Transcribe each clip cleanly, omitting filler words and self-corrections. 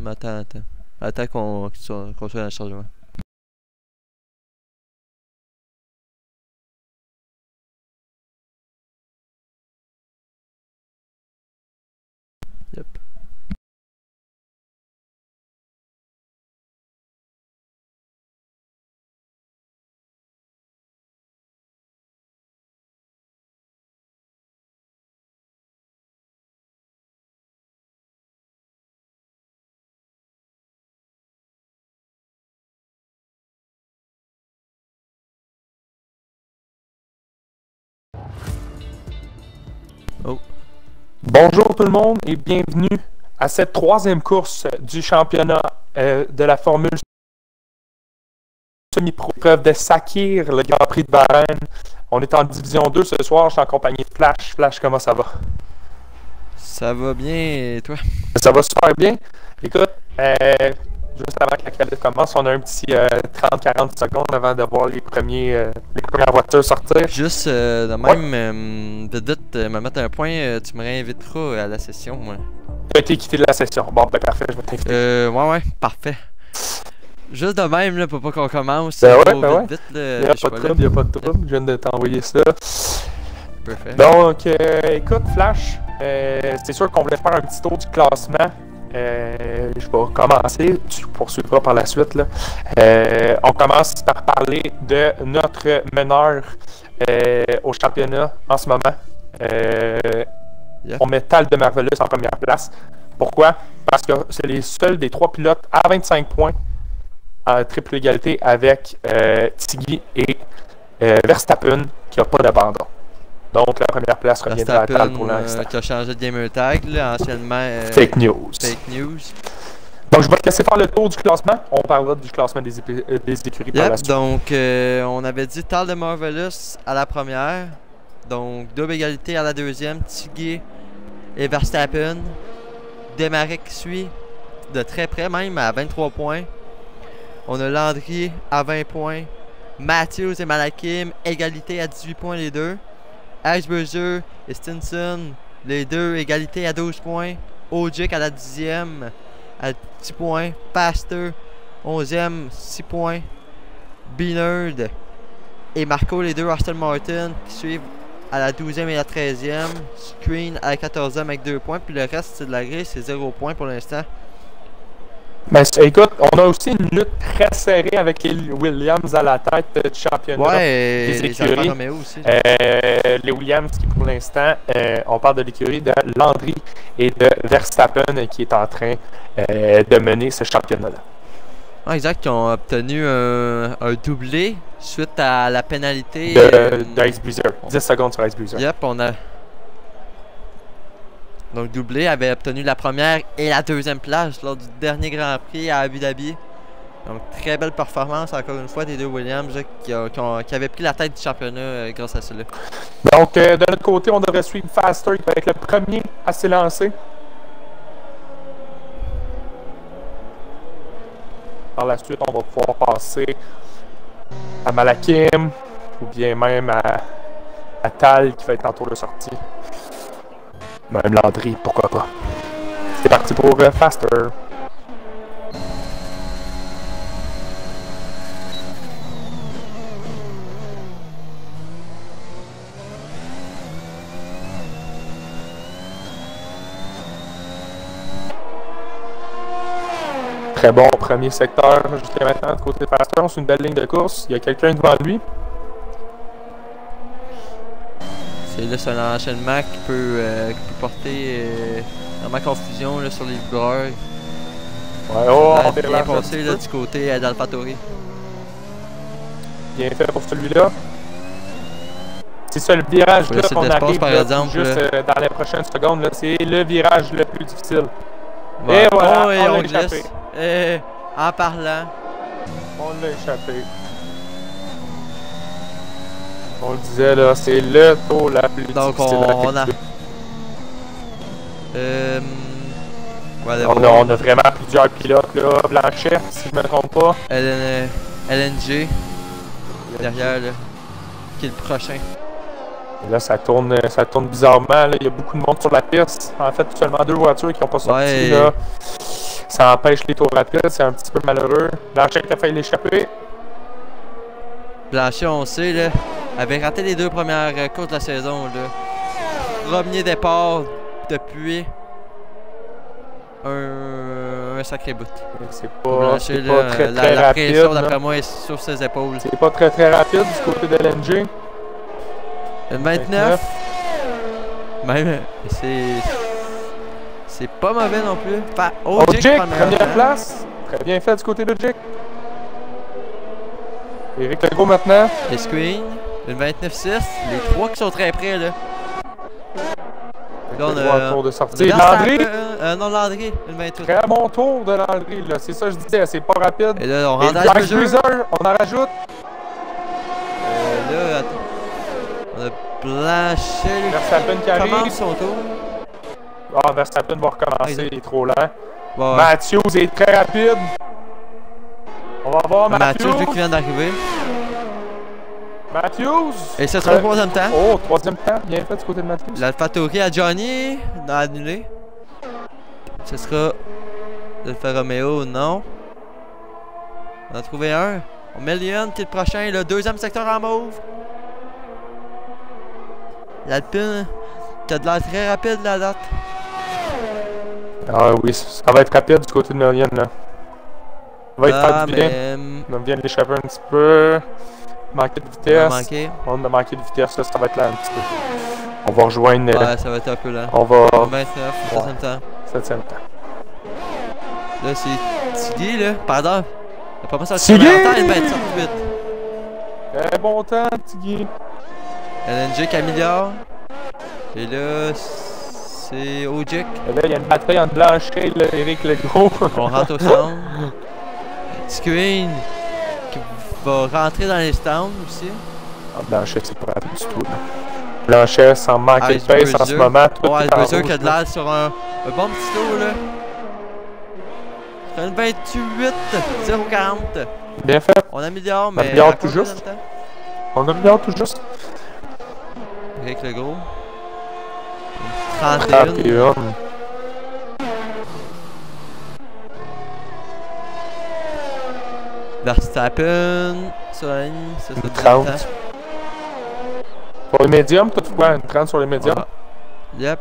Attends. Attends qu'on soit dans le chargement. Yep. Oh. Bonjour tout le monde et bienvenue à cette troisième course du championnat de la Formule semi-pro. Preuve de Sakir, le Grand Prix de Bahreïn. On est en division 2 ce soir, je suis en compagnie de Flash. Flash, comment ça va? Ça va bien, et toi? Ça va super bien. Écoute, juste avant que la qualif commence, on a un petit 30-40 secondes avant de voir les premières voitures sortir. Juste de même, vite, me mettre un point, tu me réinviteras à la session, moi. Tu as été quitté de la session. Bon, ben parfait, je vais t'inviter. Ouais, parfait. Juste de même, là, pour pas qu'on commence. Ben ouais. Vite, Il n'y a pas de trouble, je viens de t'envoyer ça. Parfait. Donc, écoute, Flash, c'est sûr qu'on voulait faire un petit tour du classement. Je vais commencer, tu poursuivras par la suite. Là. On commence par parler de notre meneur au championnat en ce moment. Yeah. On met Tal de Marvelous en première place. Pourquoi? Parce que c'est les seuls des trois pilotes à 25 points en triple égalité avec Tiggy et Verstappen qui n'a pas d'abandon. Donc la première place reviendra à Tal pour l'instant. Qui a changé de gamer tag, là, anciennement. Fake news. Donc je vais te laisser faire le tour du classement. On parlera du classement des écuries par la suite. Donc on avait dit Tal de Marvelous à la première. Donc double égalité à la deuxième. Tiggy et Verstappen. Desmarais qui suit de très près, même à 23 points. On a Landry à 20 points. Matthews et Malakim, égalité à 18 points les deux. Ashburger et Stinson, les deux, égalité à 12 points. Ojic à la 10e à 10 points. Pastor, 11e, 6 points. Beanerd et Marco, les deux, Aston Martin, qui suivent à la 12e et la 13e. Screen à la 14e avec 2 points. Puis le reste, c'est de la grille, c'est 0 points pour l'instant. Mais écoute, on a aussi une lutte très serrée avec les Williams à la tête du championnat des écuries. Aussi. Les Williams qui pour l'instant, on parle de l'écurie de Landry et de Verstappen qui est en train de mener ce championnat-là. Ah, exact, qui ont obtenu un doublé suite à la pénalité de Ice Bruiser. 10 secondes sur Ice Bruiser. Yep, on a. Donc doublé avait obtenu la première et la deuxième place lors du dernier Grand Prix à Abu Dhabi. Donc très belle performance encore une fois des deux Williams qui avaient pris la tête du championnat grâce à cela. Donc de notre côté, on devrait suivre Faster qui va être le premier à s'élancer. Par la suite, on va pouvoir passer à Malakim ou bien même à Tal qui va être en tour de sortie. Même Landry, pourquoi pas. C'est parti pour Faster. Très bon premier secteur jusqu'à maintenant du côté de Faster. C'est une belle ligne de course. Il y a quelqu'un devant lui. C'est un enchaînement qui peut porter vraiment confusion là, sur les livreurs. Ouais, on a bien passé là, du côté d'AlphaTauri. Bien fait pour celui-là. C'est ça le virage là qu'on arrive par exemple, juste dans les prochaines secondes. C'est le virage le plus difficile. Ouais. Et voilà, on l'a échappé. Et en parlant. On l'a échappé. On le disait là, c'est le tour la plus difficile à effectuer. On a vraiment plusieurs pilotes là, Blanchet, si je ne me trompe pas. LNG derrière là, qui est le prochain. Et là ça tourne bizarrement, là. Il y a beaucoup de monde sur la piste. En fait, seulement deux voitures qui n'ont pas sorti là. Ça empêche les tours rapides, c'est un petit peu malheureux. Blanchet qui a failli l'échapper. Blanchet, on sait, là, avait raté les 2 premières courses de la saison. Là. Premier départ depuis un sacré bout. C'est pas, Blanchet, pas là, très la rapide. pression, d'après moi, est sur ses épaules. C'est pas très rapide du côté de LNG. Le 29. Même, c'est pas mauvais non plus. Ogic, première place. Très bien fait du côté de Ogic. Éric Legault maintenant. Les Screen, le 29-6. Les 3 qui sont très près, là. Là, on a tour de sortie. Landry. Non, Landry, le 28. Très bon tour de Landry, là. C'est ça que je disais, c'est pas rapide. Et là, on rentre dans le Cruiser, on en rajoute. Là, attends. On a Blanchet. Verstappen qui arrive. Commence son tour. Ah, Verstappen va recommencer, il est trop lent. Bon, Matthews est très rapide. On va voir Matthews. Matthews, qui vient d'arriver. Matthews. Et ce sera le 3e temps. Oh, 3e temps, bien fait du côté de Matthews. L'AlphaTauri à Johnny, dans annulé. Ce sera l'Alfa Romeo, non. On a trouvé un. On met Lyon qui est le prochain, le 2e secteur en mauve. L'Alpine, qui a de l'air très rapide la date. Ah oui, ça va être rapide du côté de Million là. Ça va être faire du bien. On vient de l'échapper un petit peu. Manquer de vitesse. On a manqué de vitesse, là, ça va être là un petit peu. On va rejoindre. Ouais, ça va être un peu là. On va. 29, 7e temps. 7e temps. Là, c'est Tiggy, là. Pardon. Il a pas passé Tiggy! Il va être sorti vite. Très bon temps, Tiggy. LNG qui améliore. Et là, c'est Ogic. Et là, il y a une bataille entre Blanchet et Éric Legault. On rentre au stand. Screen qui va rentrer dans les stands aussi. Ah, Blanchet, c'est pas rapide du tout. Là. Blanchet, sans manquer de pace en ce moment. Oh, Icebreezer qui a de l'air sur un bon petit tour là. C'est un 28, 0,40. Bien fait. On améliore, mais. On améliore tout juste. On améliore tout juste. Éric Legault. 31. Verstappen sur la ligne, ça c'est 30. Pour les médiums, toutefois, une 30 sur les médiums. Yep.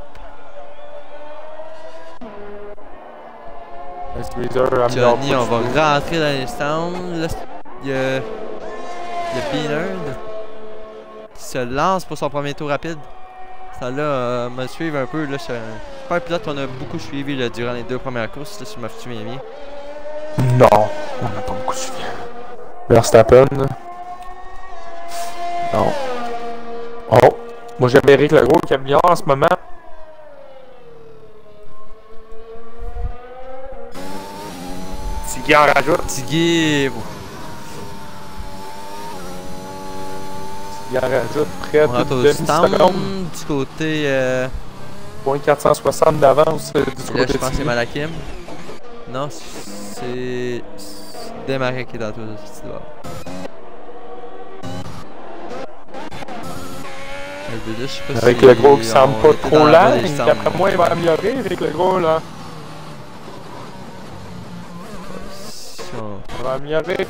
Johnny, on va rentrer dans les stands. Là, il y a Beanerd qui se lance pour son premier tour rapide. Ça là, me suivre un peu. Là, c'est pas un pilote qu'on a beaucoup suivi là, durant les 2 premières courses, là, si je me souviens bien. Non, on n'a pas beaucoup suivi. Verstappen. Non. Oh, moi j'aime Éric Legault qui améliore en ce moment. Tiggy en rajoute. Tiggy. Tiggy en rajoute près de demi-seconde. Du côté. Point 460 d'avance du côté là, je pense que Tiggy. c'est Malakim. Non, c'est Desmarais qui est dans tout le festival. Avec le gros qui semble pas trop lent, d'après moi il va améliorer avec le gros là. On va améliorer.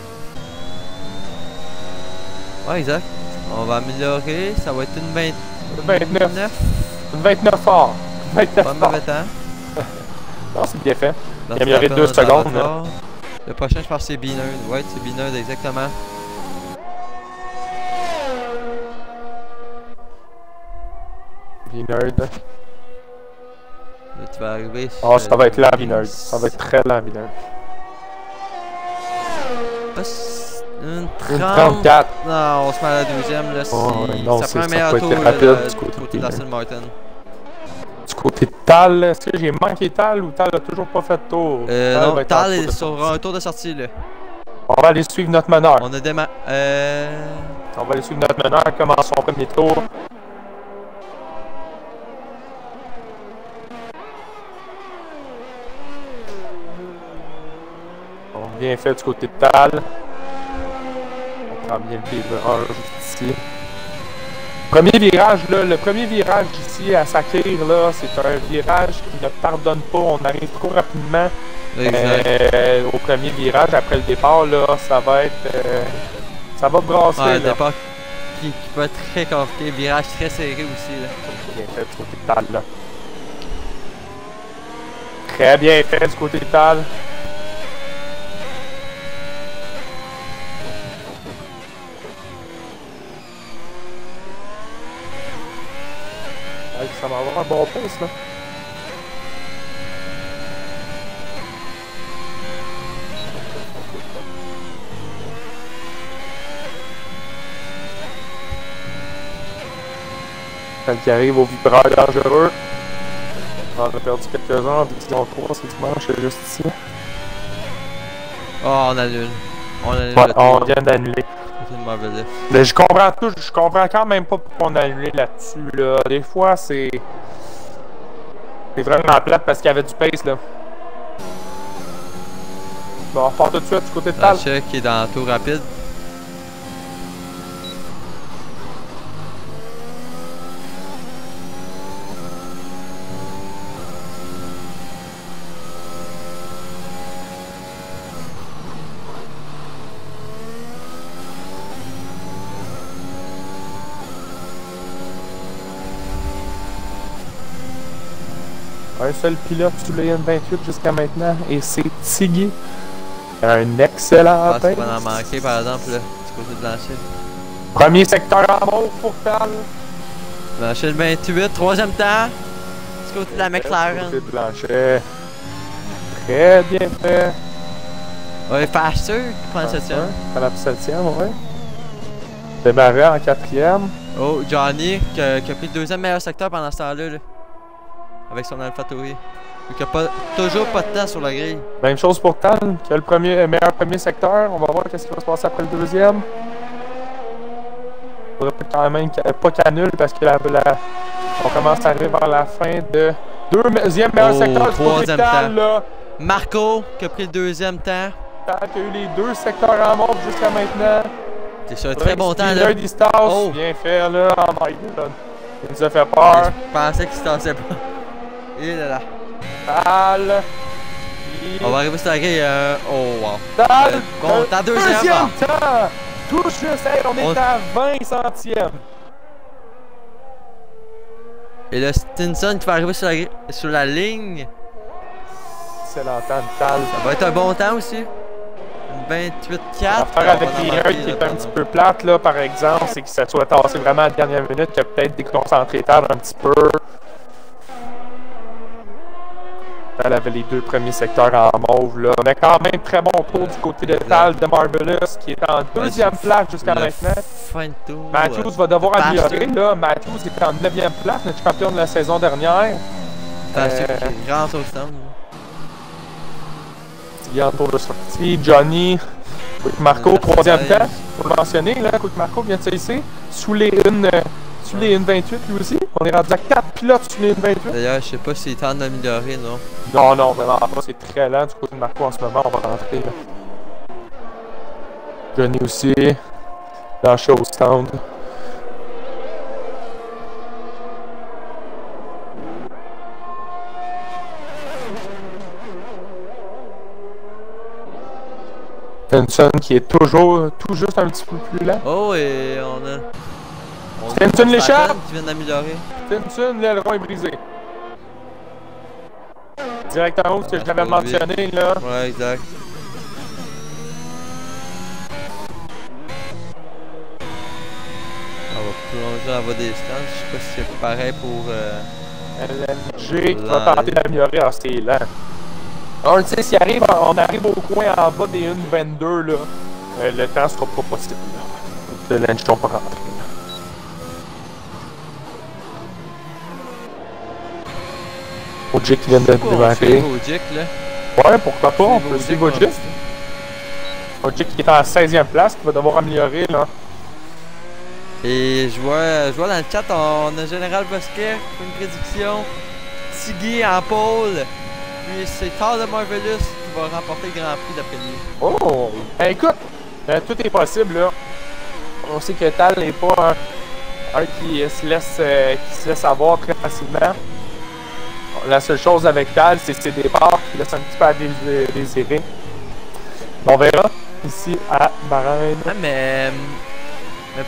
Ouais, exact. On va améliorer, ça va être une 29. Une 29 fort. 29 pas mauvais temps. Non, c'est bien fait. Il a amélioré 2 secondes. Le prochain, je pense que c'est Beanerd. Ouais, c'est Beanerd, exactement. Beanerd. Là, tu vas arriver. Oh, ça va être lent, Beanerd. Ça va être très lent, Beanerd. Une 34. Non, on se met à la deuxième. Là, oh, non, ça prend un meilleur tour du côté d'Aston Martin. Du côté de Tal, est-ce que j'ai manqué Tal ou Tal a toujours pas fait de tour? Non, Tal est sur un tour de sortie là. On va aller suivre notre meneur. On a démarré. On va aller suivre notre meneur, commence son premier tour. Bien fait du côté de Tal. On prend bien le virage ici. Premier virage, là, le premier virage ici à Sakir, là, c'est un virage qui ne pardonne pas. On arrive trop rapidement. Au premier virage, après le départ, là, ça va être... ça va brasser, ouais, là. départ qui peut être très compliqué. Virage très serré aussi, là. Bien fait du côté de Tal, là. Très bien fait du côté de Tal. Ouais, ça va avoir un bon pace, là. Quand il arrive au vibreur dangereux. On a perdu quelques-uns en division 3 ce dimanche, c'est juste ici. Oh, on annule. On annule. Ouais, on vient d'annuler. C'est une mauvaise. Mais je comprends quand même pas pourquoi on a annulé là-dessus, là. Des fois, c'est vraiment plate parce qu'il y avait du pace, là. Bon, on repart tout de suite du côté de Tal. Lacha qui est dans le tour rapide. Un seul pilote sous les N28 jusqu'à maintenant, et c'est Tiggy. Un excellent Je pense pace. qu'il va en manquer, par exemple, là, du côté de Blanchet. Premier secteur en mauve pour Tal. Blanchet le 28, troisième temps. Du côté de la Du McLaren. côté de Blanchet. Très bien fait. Ouais, Faster qui prend le 7ème. À la 7ème, ouais. Démarré en 4ème. Oh, Johnny qui a pris le deuxième meilleur secteur pendant ce temps-là. Là, avec son AlphaTauri. Il n'a toujours pas de temps sur la grille. Même chose pour Tal, qui a le meilleur premier secteur. On va voir qu'est-ce qui va se passer après le deuxième. Il faudrait quand même pas qu'il annule parce que on commence à arriver vers la fin de deuxième meilleur secteur du côté de Tal, là. Marco qui a pris le deuxième temps. Tal qui a eu les deux secteurs en mauve jusqu'à maintenant. C'est sur un très bon temps là. Oh. Bien fait là, oh my god. Il nous a fait peur. Je pensais qu'il se tassait pas. Et là là. Tal. On va arriver sur la grille. Oh wow. Tal. Bon, temps deuxième temps. Tout juste, hey, on est à 20 centièmes. Et le Stinson qui va arriver sur la ligne. Excellent temps de Tal. Ça va être un bon temps aussi. 28-4. L'affaire avec les 1 qui est un petit peu plate, là, par exemple, c'est que ça soit tassé vraiment à la dernière minute, qui a peut-être déconcentré Tal un petit peu. Tal avait les deux premiers secteurs en mauve, là. Mais quand même, très bon tour du côté de Tal de Marvelous, qui est en deuxième place jusqu'à maintenant. Fin de tour. Matthews va devoir améliorer, là. Matthews était en 9e place, notre champion de la saison dernière. Qui rentre au stand. Il est en tour de sortie. Johnny, Quick Marco, 3e temps. Faut le mentionner, là. Quick Marco vient de se hisser sous les 1,28 lui aussi. On est rendu à 4 pilotes sous les 1,28. D'ailleurs, je sais pas s'il tente d'améliorer, non? Non, non, vraiment pas. C'est très lent du côté de Marco en ce moment. On va rentrer, là. Johnny aussi. Lâché au stand. Stenson qui est toujours tout juste un petit peu plus lent. Oh, et on a. Stenson l'échappe! Qui vient d'améliorer. Stenson, l'aileron est brisé. Directement où ce que je l'avais mentionné, là. Ouais, exact. On va plonger en bas des stands. Je sais pas si c'est pareil pour. LMG qui va tenter d'améliorer. Ah, c'est lent. On le sait, si on arrive au coin en bas des 1,22, là, le temps sera pas possible. Le lunch sont pas rentrés. Ojik qui vient de démarrer. Ojik, là. Ouais, pourquoi pas, on peut suivre Ojik. Ojik qui est en 16e place, qui va devoir améliorer, là. Et je vois dans le chat, on a Général Bosquet, une prédiction. Tiggy en pôle. Puis c'est Tal de Marvelous qui va remporter le Grand Prix d'après lui. Oh! Ben écoute, tout est possible là. On sait que Tal n'est pas un qui se laisse avoir très facilement. la seule chose avec Tal, c'est ses départs qui laissent un petit peu à désirer. On verra ici à Bahreïn. Ah, mais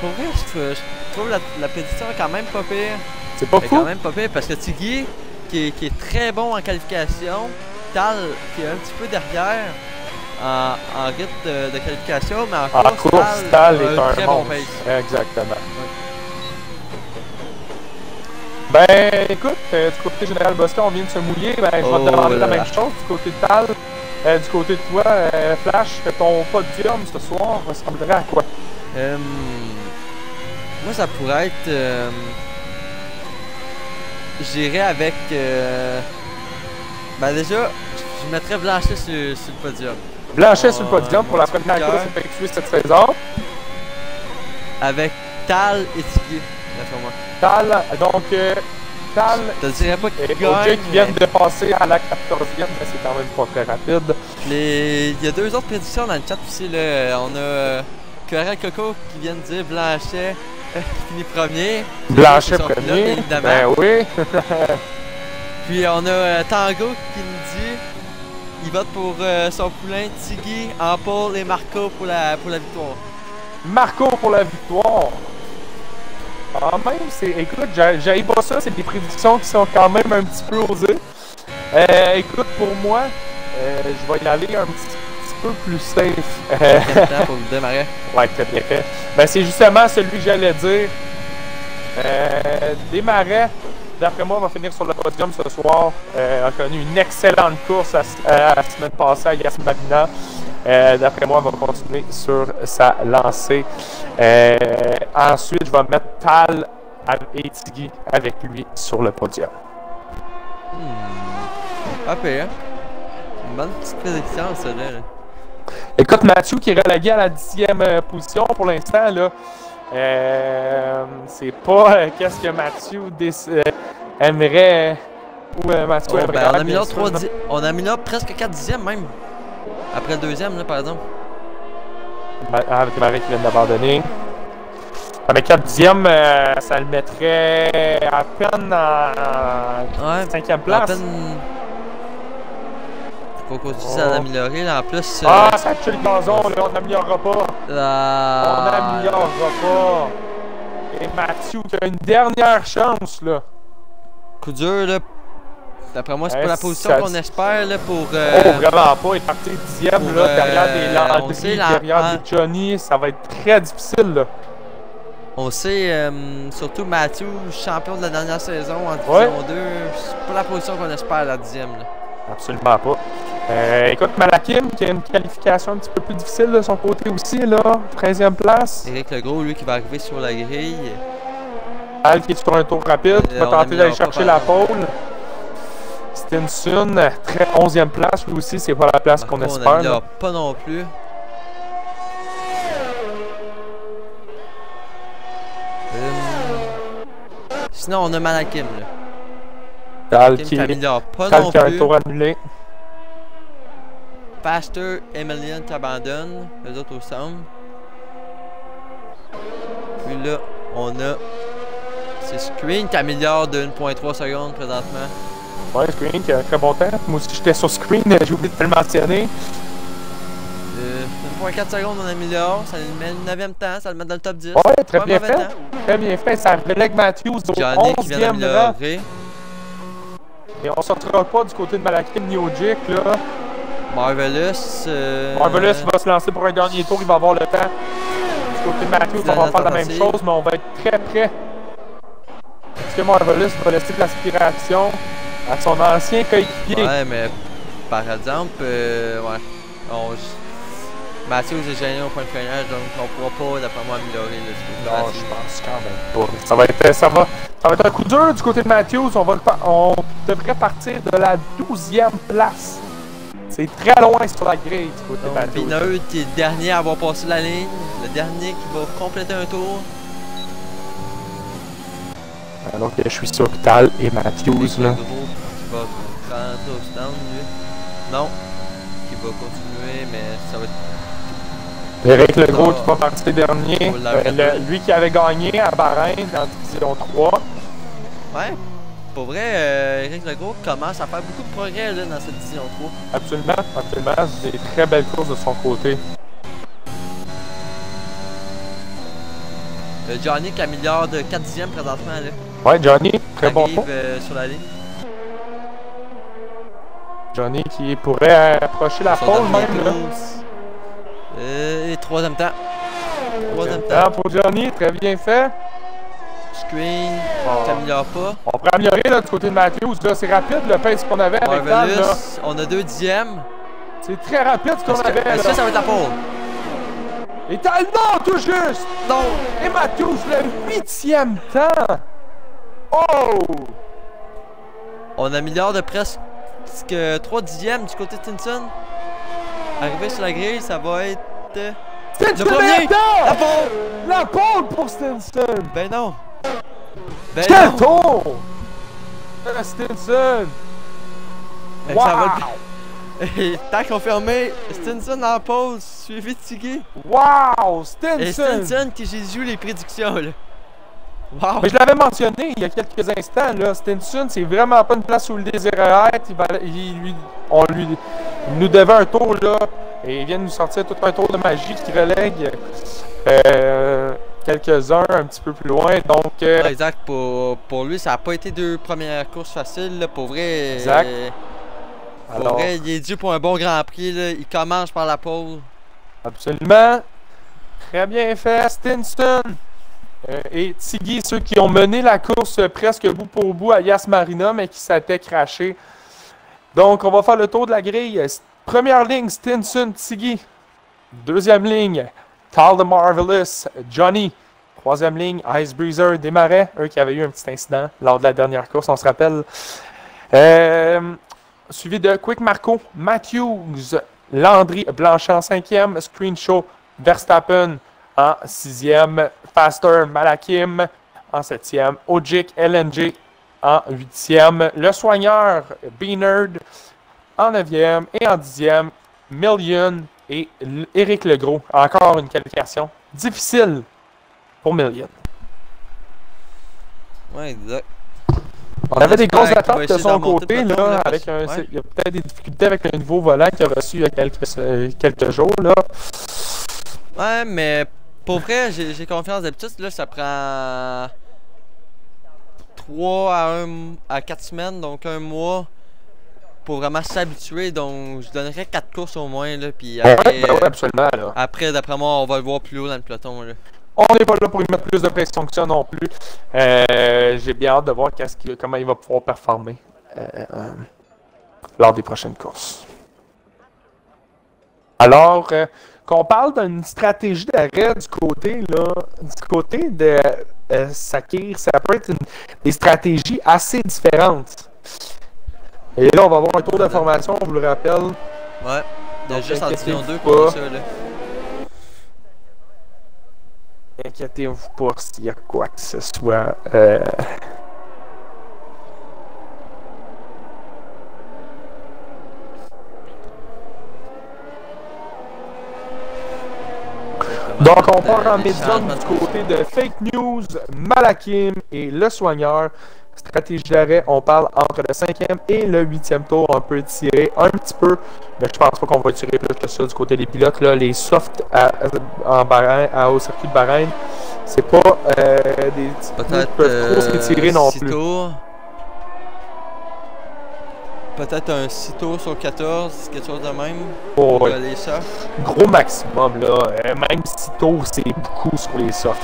pour vrai, je trouve la prédiction est quand même pas pire. C'est pas C'est fou? quand même pas pire parce que Tiggy, qui est très bon en qualification, Tal, qui est un petit peu derrière en rythme de qualification, mais en course, Tal a est un très bon monstre. pace. Exactement. Ben, écoute, du côté Général Boston, on vient de se mouiller. Ben, je vais te demander la même chose du côté de Tal. Du côté de toi, Flash, ton podium ce soir ressemblerait à quoi? Moi, ça pourrait être... j'irais avec... ben déjà, je mettrais Blanchet sur le podium. Blanchet sur le podium pour la première course effectuée cette saison. Avec Tal et Tiggy, d'après moi. Tal, donc Tal Je te dirais pas qu'il et gagne, OJ qui viennent de passer à la 14e, mais c'est quand même pas très rapide. Il y a deux autres prédictions dans le chat aussi. Là. On a Corel Coco qui vient de dire Blanchet qui finit premier. Blanchet Son pilote, premier, évidemment. ben oui. Puis on a Tango qui nous dit il vote pour son poulain Tiggy en pole et Marco pour la victoire. Marco pour la victoire. Quand même, écoute, j'aille pas ça, c'est des prédictions qui sont quand même un petit peu osées. Écoute, pour moi, je vais y aller un petit peu plus safe. Quel temps pour vous démarrer? Ouais, très bien fait. Ben, c'est justement celui que j'allais dire. Desmarais, d'après moi, va finir sur le podium ce soir. A connu une excellente course la semaine passée à Yasmarina. D'après moi, il va continuer sur sa lancée. Ensuite, je vais mettre Tal et Tiggy avec lui sur le podium. Pas pire. Une bonne petite prédiction, celle-là. Là. Écoute, Mathieu qui est relégué à la 10e position pour l'instant, là. C'est pas qu'est-ce que Mathieu aimerait. Ou Mathieu aimerait. Ben, on a mis là presque 4 dixièmes même. Après le deuxième, là, par exemple. Avec Marie qui vient d'abandonner. Avec 4 dixièmes, ça le mettrait à peine en 5e place. À peine... Faut qu'on dise à l'améliorer, là. En plus... ça tue le gazon, là. On n'améliorera pas. On n'améliorera pas. Et Mathieu qui a une dernière chance, là. Coup dur, là. D'après moi, c'est pas la position qu'on espère là, pour. Oh, vraiment pas. Il est parti 10e là, derrière des Landry, derrière des Johnny. Ça va être très difficile. Là. On sait, surtout Mathieu, champion de la dernière saison en Division 2. C'est pas la position qu'on espère la 10e. Là. Absolument pas. Écoute, Malakim qui a une qualification un petit peu plus difficile de son côté aussi. Là, 13e place. Éric Legros, lui, qui va arriver sur la grille. Al qui est sur un tour rapide, qui va tenter d'aller chercher la pole. Stinson, très 11e place, lui aussi, c'est pas la place qu'on espère. On pas non plus. Sinon, on a Malakim. Tal qui améliore pas Tal non qui a plus. un tour annulé. Pasteur, Emilian qui abandonne, les autres au centre. Puis là, on a c'est Screen qui améliore de 1.3 secondes présentement. Ouais, Screen qui a un très bon temps. Moi aussi, j'étais sur Screen, j'ai oublié de te le mentionner. 1.4 secondes, on améliore. Ça le met le 9e temps, ça le met dans le top 10. Ouais, très bien fait. Temps. Très bien fait. Ça relègue Matthews au 11e rang. Et on sortira pas du côté de Malakim ni Ojik, là. Marvelous. Marvelous va se lancer pour un dernier tour, il va avoir le temps. Du côté de Matthews, on va faire la même chose, mais on va être très près. Est-ce que Marvelous va laisser de l'aspiration à son ancien coéquipier? Ouais, mais par exemple, ouais. Matthews est gêné au point de freinage, donc on pourra pas, d'après moi, améliorer le Non, je pense quand même pas. Ça va être un coup dur du côté de Matthews. On devrait partir de la 12e place. C'est très loin sur la grille du côté de Matthews. Pinot qui est le dernier à avoir passé la ligne. Le dernier qui va compléter un tour. Alors que je suis sur Tal et Matthews. Là. Gros qui va rentrer au stand, lui. Non. Qui va continuer, mais ça va être... Éric Legros qui va partir dernier. Lui qui avait gagné à Bahreïn en Division 3. Ouais. pour vrai, Éric Legros commence à faire beaucoup de progrès là, dans cette division 3. Absolument, absolument. Des très belles courses de son côté. Johnny qui améliore de 4 dixièmes présentement. Là. Ouais, Johnny, très bon arrive coup. Sur la ligne. Johnny qui pourrait approcher la pole même. Là. Et troisième temps. Troisième temps pour Johnny, très bien fait. Screen, qui améliore pas. On pourrait améliorer là, du côté de Matthews. C'est rapide le pace qu'on avait avec Tal. On a 2 dixièmes. C'est très rapide ce qu'on avait. Est-ce que ça va être la pole? Et Tal, non, tout juste! Non! Et Matthews, le 8e temps! Oh! On améliore de presque 3 dixièmes du côté de Stinson. Arrivé sur la grille, ça va être... Stinson le premier! La pole! La pole pour Stinson! Ben non! Ben Quel non! tour! Stinson! Ben, wow! Ça va... Et temps confirmé, Stinson en pause, suivi de Tiggy. Wow! Stinson! Et Stinson qui j'ai joué les prédictions là. Wow! Mais je l'avais mentionné il y a quelques instants, là. Stinson, c'est vraiment pas une place où il désirait être. Il nous devait un tour, là. Et il vient de nous sortir tout un tour de magie qui relègue quelques-uns un petit peu plus loin. Donc, ouais, exact. Pour lui, ça n'a pas été 2 premières courses faciles. Là. Pour vrai, exact. Pour vrai, il est dû pour un bon Grand Prix. Là. Il commence par la pole. Absolument. Très bien fait, Stinson. Et Tiggy, ceux qui ont mené la course presque bout pour bout à Yas Marina, mais qui s'étaient crashés. Donc, on va faire le tour de la grille. Première ligne, Stinson, Tiggy. Deuxième ligne, Tal the Marvelous, Johnny. Troisième ligne, Ice Breezer, Desmarais. Eux qui avaient eu un petit incident lors de la dernière course, on se rappelle. Suivi de Quick Marco, Matthews, Landry, Blanchet en 5e, Screenshow, Verstappen en 6e, Faster, Malakim en 7e, Ogic, LNG en 8e, Le Soigneur, Beanerd en 9e et en 10e, Million et Éric Legros. Encore une qualification difficile pour Million. Ouais, exact. On avait des grosses attentes de son côté, là, avec un, ouais. Il y a peut-être des difficultés avec le nouveau volant qu'il a reçu il y a quelques jours, là. Ouais, mais pour vrai, j'ai confiance. D'habitude, là, ça prend 3 à 4 semaines, donc un mois, pour vraiment s'habituer. Donc, je donnerais 4 courses au moins, là, puis après, ouais, absolument, là. Après, d'après moi, on va le voir plus haut dans le peloton, là. On n'est pas là pour lui mettre plus de pression que ça non plus. J'ai bien hâte de voir comment il va pouvoir performer lors des prochaines courses. Alors, qu'on parle d'une stratégie d'arrêt du côté de Sakir, ça peut être des stratégies assez différentes. Et là, on va avoir un tour d'information, on vous le rappelle. Ouais, il y a juste en division 2 pour ça, là. Inquiétez-vous pas s'il y a quoi que ce soit. Donc, on part en médium du côté de Fake News, Malakim et Le Soigneur. Stratégie d'arrêt, on parle entre le 5e et le 8e tour. On peut tirer un petit peu, mais je pense pas qu'on va tirer plus que ça du côté des pilotes. Là, les softs au circuit de Bahreïn, c'est pas des petits qui peuvent trop s'étirer non plus. Peut-être un 6 tours sur 14, quelque chose de même. Oh, pour ouais. les softs. Gros maximum, là. Même 6 tours, c'est beaucoup sur les softs.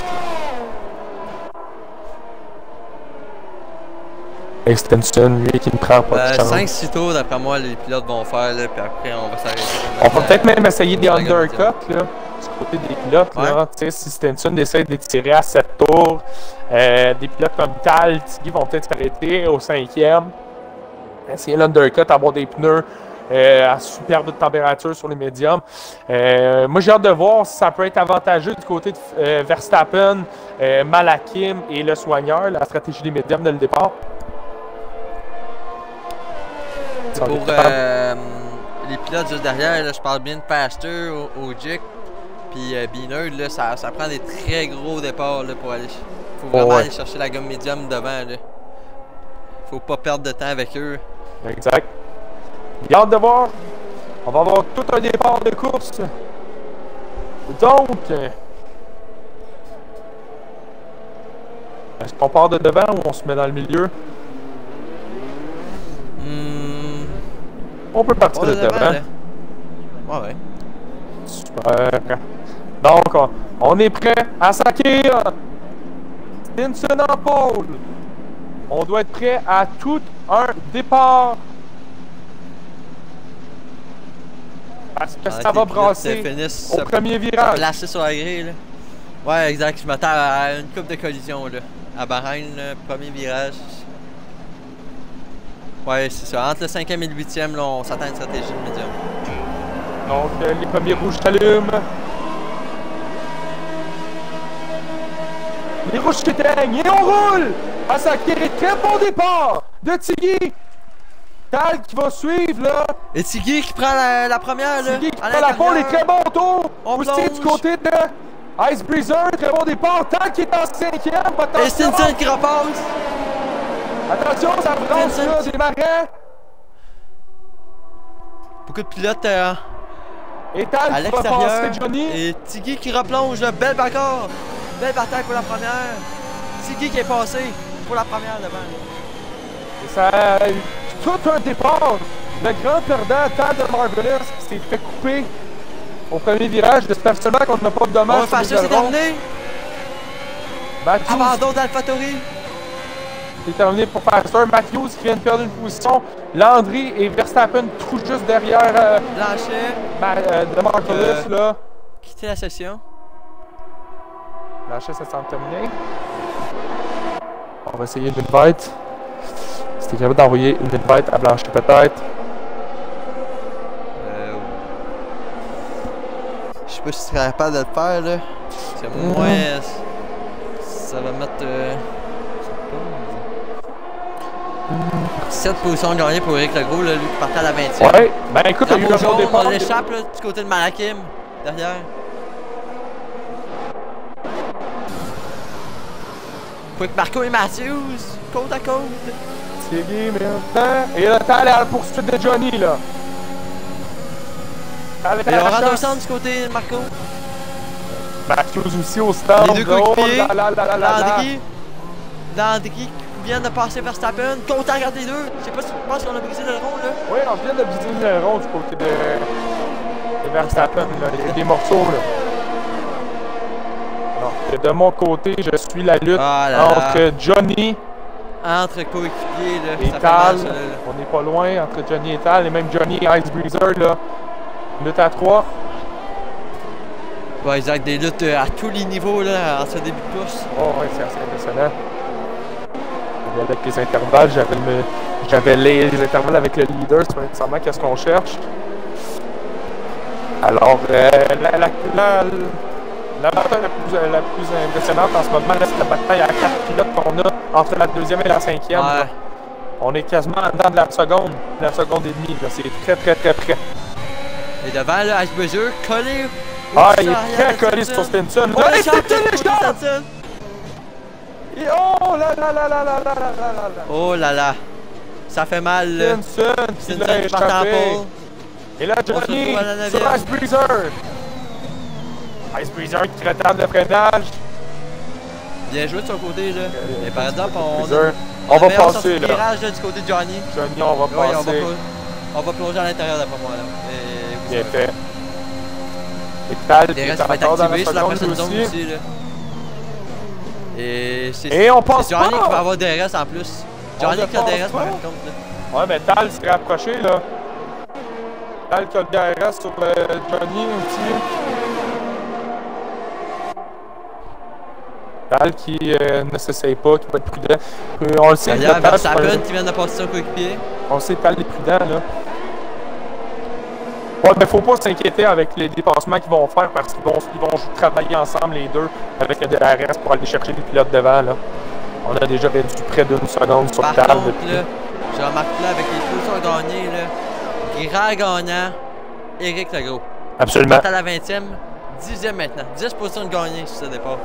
Et Stinson, lui, qui ne prend pas de chance. 5-6 tours, d'après moi, les pilotes vont faire, là, puis après, on va s'arrêter. On va peut-être même essayer des undercuts, là, du côté des pilotes, ouais. Là. Tu sais, si Stinson essaie de tirer à 7 tours, des pilotes comme Tal, Tiggy vont peut-être s'arrêter au 5e. Essayer l'undercut, avoir des pneus à super de température sur les médiums. Moi, j'ai hâte de voir si ça peut être avantageux du côté de Verstappen, Malakim et Le Soigneur, la stratégie des médiums dès le départ. Pour les pilotes juste derrière, là, je parle bien de Pastor, Ogic, puis Beanerd, là, ça prend des très gros départs là, pour aller. Faut vraiment aller chercher la gomme médium devant. Là. Faut pas perdre de temps avec eux. Exact. J'ai hâte de voir. On va avoir tout un départ de course. Donc, est-ce qu'on part de devant ou on se met dans le milieu? On peut partir de devant. Ouais. Super. Donc, on est prêt à Sakir. Stinson en pôle. On doit être prêt à tout un départ. Parce que ça va brasser au premier virage. Placer sur la grille, là. Ouais, exact. Je m'attends à une coupe de collision, là. À Bahreïn, premier virage. Ouais, c'est ça. Entre le 5e et le 8e, là, on s'attend à une stratégie de médium. Donc, les premiers rouges s'allument. Les rouges s'éteignent et on roule! À Sakir, très bon départ de Tiggy. Tal qui va suivre, là. Et Tiggy qui prend la première, là. Tiggy qui prend la pole et très bon tour. Aussi du côté de Ice Breezer, très bon départ. Tal qui est en 5e. Et Stinson qui repasse. Attention, ça brasse, là, des marais. Beaucoup de pilotes et Tal à qui va passer Johnny. Et Tiggy qui replonge, là. Belle bagarre. Belle bataille pour la première. Tiggy qui est passé pour la première devant. Et ça tout un départ. Le grand perdant, Tal de Marvelous, qui s'est fait couper au premier virage. J'espère seulement qu'on n'a pas de dommages. C'est terminé. Abandon d'AlphaTauri. C'est terminé pour Faster. Matthews qui vient de perdre une position. Landry et Verstappen tout juste derrière Blanchet. De Marvelous, là. Quitter la session. Blanchet, ça semble terminé. On va essayer une invite. C'était capable d'envoyer une invite à Blanchet peut-être. Je sais pas si tu serais capable de le faire là. C'est moins. Ça va mettre. 7 positions de gagner pour Eric Legros, là, lui qui partait à la 20e. Ouais, ben écoute, il y a eu un bon départ. On l'échappe du côté de Malakim, derrière. Quick Marco et Matthews, côte à côte. Tiggy maintenant. Et là, Tal est à la poursuite de Johnny, là. Et on rentre au centre du côté de Marco. Matthews aussi au stand. Les deux coéquipiers. Landry qui vient de passer Verstappen. Contact entre les deux. Je sais pas si tu penses qu'on a brisé le rond, là. Oui, on vient de briser le rond du côté de Verstappen, là. Il y a des morceaux, là. Alors, de mon côté, je suis la lutte entre Johnny entre coéquipiers, là. Et Tal. On n'est pas loin entre Johnny et Tal. Et même Johnny et Ice Breezer, là. Lutte à 3. Ouais, exact. Des luttes à tous les niveaux, là, en ce début de course. Oh, ouais, c'est assez impressionnant. Avec les intervalles, j'avais les intervalles avec le leader, c'est pas nécessairement qu'est-ce qu'on cherche. Alors, la bataille la plus impressionnante en ce moment, c'est la bataille à 4 pilotes qu'on a entre la 2e et la 5e. Ouais. On est quasiment en dedans de la seconde et demie. C'est très, très, très près. Et devant, là, Ice Breezer, collé. Il est très collé sur Stinson. Et Stinson! Et oh là là là là là là là là là! Oh là là! Ça fait mal, là. Stinson qui l'a échappé. Et là, Johnny sur Ice Breezer. Ice Breezer qui retable le freinage. Bien joué de son côté, là. Mais par exemple, on va passer, là. Virage, là, du côté de Johnny. Johnny, on va passer. On va plonger à l'intérieur d'après moi, là. Bien fait. Et Tal qui est encore dans la seconde aussi. Là. Et on passe Johnny pas. qui va avoir DRS en plus. Johnny qui a DRS par contre. Là. Ouais, mais Tal s'est rapproché, là. Tal qui a le DRS sur Johnny aussi. Tal qui ne s'essaye pas, qui va être prudent. On le sait. Derrière, Verstappen qui vient de passer son coéquipier. On le sait, Tal est prudent, là. Ouais, mais faut pas s'inquiéter avec les dépassements qu'ils vont faire parce qu'ils vont travailler ensemble les deux avec le DRS pour aller chercher les pilotes devant, là. On a déjà réduit près d'une seconde sur Par Tal. contre, là, je remarque là, avec les positions gagnées, là, grand gagnant, Eric Legros. Absolument. À la 20e, 10e maintenant. 10 positions de gagné sur ce départ.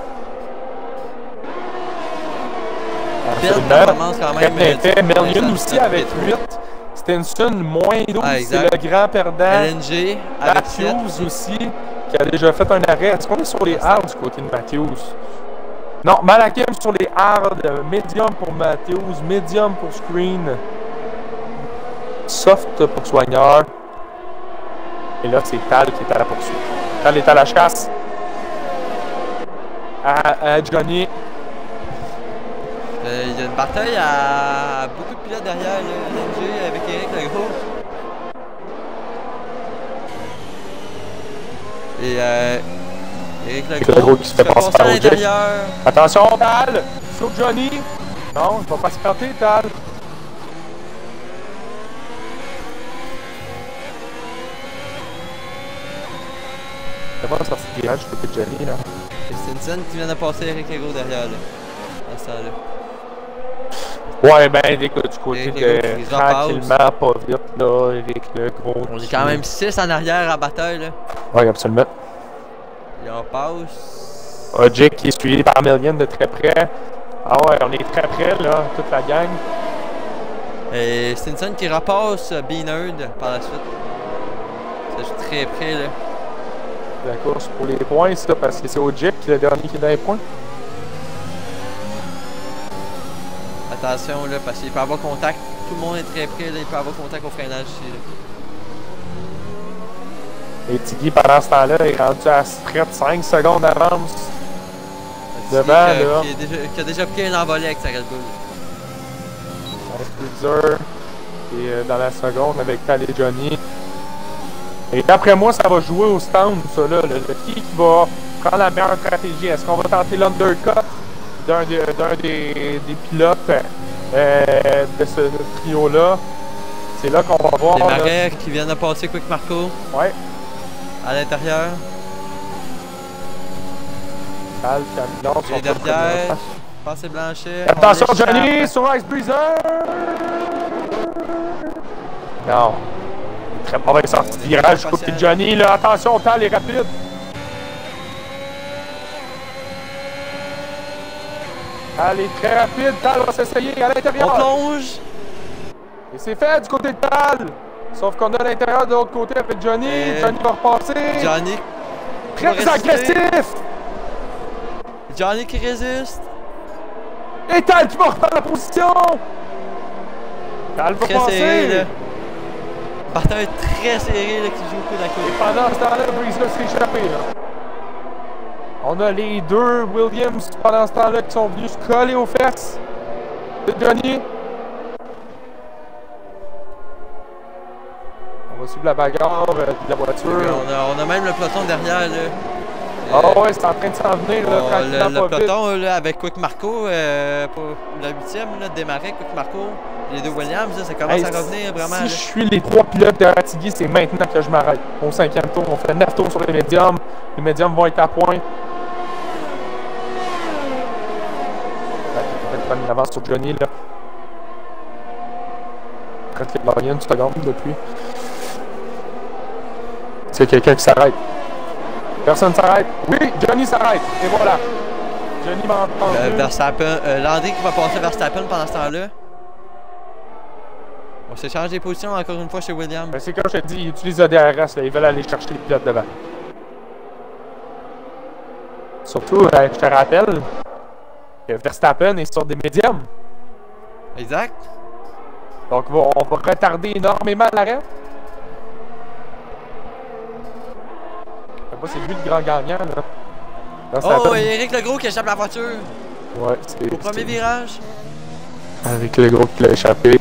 Absolument. commence quand Très même. bien fait. Merlion dans- aussi dans le avec pétro. 8. Stenson, moins 12. Ah, c'est exact. le grand perdant. LNG avec 7. Matthews aussi, qui a déjà fait un arrêt. Est-ce qu'on est sur les hard du côté de Matthews? Non, Malakim sur les hard. Medium pour Matthews. Medium pour Screen. Soft pour Soigneur. Et là, c'est Tal qui est à la poursuite. Tal est à la chasse. À Johnny. Il y a une bataille à beaucoup de pilotes derrière LNG avec Eric Legros. Et Eric Legros Legros qui se fait passer à par OJ. l'intérieur. Attention, Tal! Sur Johnny. Non, il va pas se planter, Tal. C'est pas sorti de virage du côté de Johnny, là. Et Stinson qui vient de passer Eric Legros derrière là. À ce temps-là. Ouais, ben, écoute, du côté Eric de Legros qui tranquillement, pas vite, là, Eric Legros. On est quand même 6 en arrière à bataille là. Ouais, absolument. Et on passe. OJ qui est suivi par Merlion de très près. Ah ouais, on est très près, là, toute la gang. Et Stinson qui repasse B-Nerd par la suite. Ça joue très près là. La course pour les points, ça, parce que c'est OJ qui est le dernier qui est dans les points. Attention là, parce qu'il peut avoir contact. Tout le monde est très près là, il peut avoir contact au freinage ici là. Et Tiggy, pendant ce temps-là, est rendu à straight 5 secondes d'avance. Devant, là. Qui a déjà pris un envolé avec sa Red Bull. Cruiser qui est dans la seconde avec Tal et Johnny. Et d'après moi, ça va jouer au stand, ça là. Qui va prendre la meilleure stratégie? Est-ce qu'on va tenter l'undercut d'un des pilotes de ce trio-là? C'est là qu'on va voir. Les marais qui viennent de passer Quick Marco. Ouais. À l'intérieur. Tal, Camillon, Et derrière. Passez Blanchet. Attention, Johnny sur Ice Breezer! Non. Très mauvaise sortie de virage du côté de Johnny. Là. Attention, Tal est rapide. Tal est très rapide. Tal va s'essayer à l'intérieur. On plonge. Et c'est fait du côté de Tal. Sauf qu'on a à l'intérieur de l'autre côté avec Johnny. Johnny va repasser. Johnny. Très agressif. Johnny qui résiste. Et Tal qui va reprendre la position. Tal va Très passer. serré là. Bataille très serré là, qui joue au coup d'à côté. Et pendant ce temps-là, Breezer s'est échappé là. On a les deux Williams pendant ce temps-là qui sont venus se coller aux fesses de Johnny. On va suivre la bagarre de la voiture. On a même le peloton derrière là. Ah ouais, c'est en train de s'en venir là, tranquillement, le pas peloton là, avec Quick Marco pour la 8e là, démarrer Quick Marco. Les deux Williams, là, ça commence à revenir vraiment. Si je suis les trois pilotes de Ratigui, c'est maintenant que je m'arrête. Au 5e tour, on fait 9 tours sur les médiums. Les médiums vont être à point. On va prendre une avance sur Johnny là. Presque il y a une seconde depuis. C'est quelqu'un qui s'arrête. Personne s'arrête. Oui, Johnny s'arrête. Et voilà. Johnny m'a entendu. Verstappen, Landry qui va passer Verstappen pendant ce temps-là. On s'échange des positions encore une fois chez Williams. C'est comme je te dis, ils utilisent le DRS, là, ils veulent aller chercher les pilotes devant. Surtout, je te rappelle que Verstappen est sur des médiums. Exact. Donc on va retarder énormément l'arrêt. Moi, c'est lui le grand gagnant. Là. Oh, et Eric Legros qui échappe la voiture. Ouais, c'est au premier virage. Avec Legros qui l'a échappé.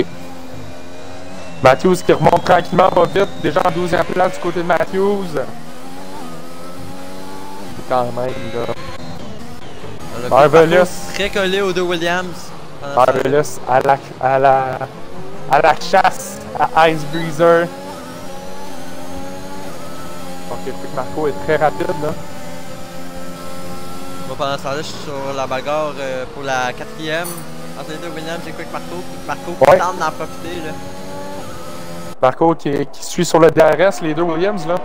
Matthews qui remonte tranquillement, pas vite. Déjà en 12e place du côté de Matthews. Quand même, là. Marvelous. Très collé aux deux Williams. Marvelous à la chasse à Ice Breezer. Donc, Quick Marco est très rapide, là. Moi, pendant ce temps-là, je suis sur la bagarre pour la 4e. Entre les deux Williams et Quick Marco. Quick Marco qui tente d'en profiter, là. Marco qui suit sur le DRS, les deux Williams, là.